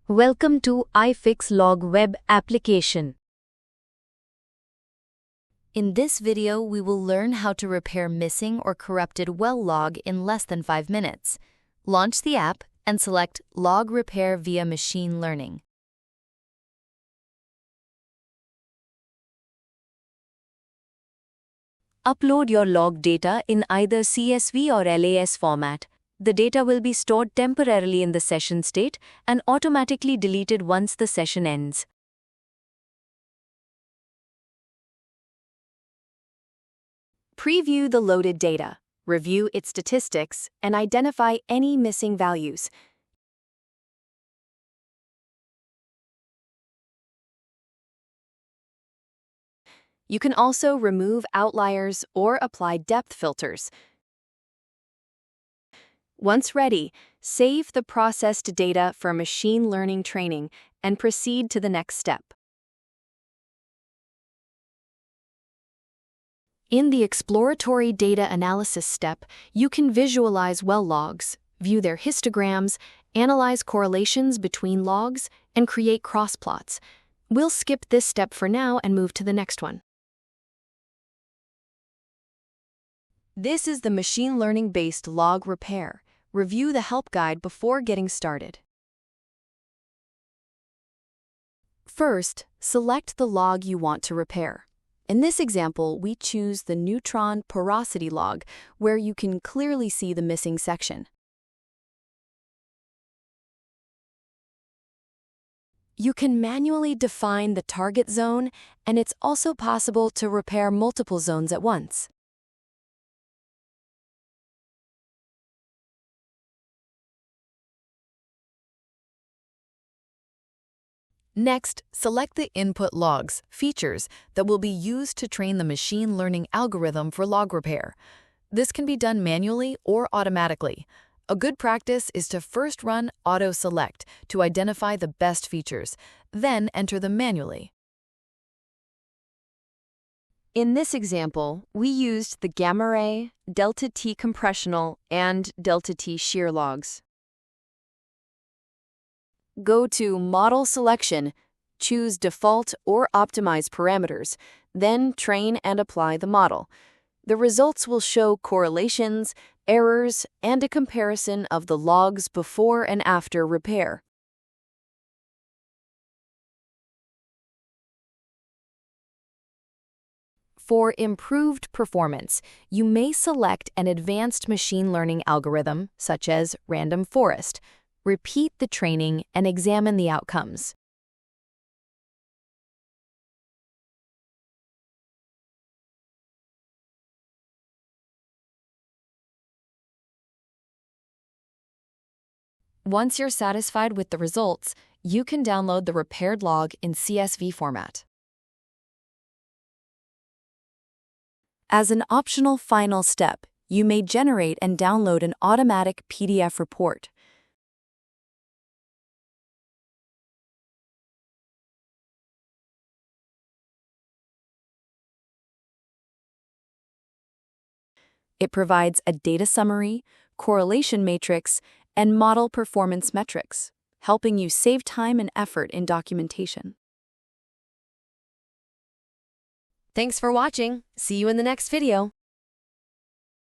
Welcome to iFixLog web application. In this video, we will learn how to repair missing or corrupted well log in less than 5 minutes. Launch the app and select Log Repair via Machine Learning. Upload your log data in either CSV or LAS format. The data will be stored temporarily in the session state and automatically deleted once the session ends. Preview the loaded data, review its statistics, and identify any missing values. You can also remove outliers or apply depth filters. Once ready, save the processed data for machine learning training and proceed to the next step. In the exploratory data analysis step, you can visualize well logs, view their histograms, analyze correlations between logs, and create crossplots. We'll skip this step for now and move to the next one. This is the machine learning-based log repair. Review the help guide before getting started. First, select the log you want to repair. In this example, we choose the neutron porosity log, where you can clearly see the missing section. You can manually define the target zone, and it's also possible to repair multiple zones at once. Next, select the input logs, features that will be used to train the machine learning algorithm for log repair. This can be done manually or automatically. A good practice is to first run auto-select to identify the best features, then enter them manually. In this example, we used the gamma ray, delta T compressional, and delta T shear logs. Go to Model Selection, choose Default or Optimize parameters, then train and apply the model. The results will show correlations, errors, and a comparison of the logs before and after repair. For improved performance, you may select an advanced machine learning algorithm, such as random forest. Repeat the training and examine the outcomes. Once you're satisfied with the results, you can download the repaired log in CSV format. As an optional final step, you may generate and download an automatic PDF report. It provides a data summary, correlation matrix, and model performance metrics, helping you save time and effort in documentation. Thanks for watching. See you in the next video.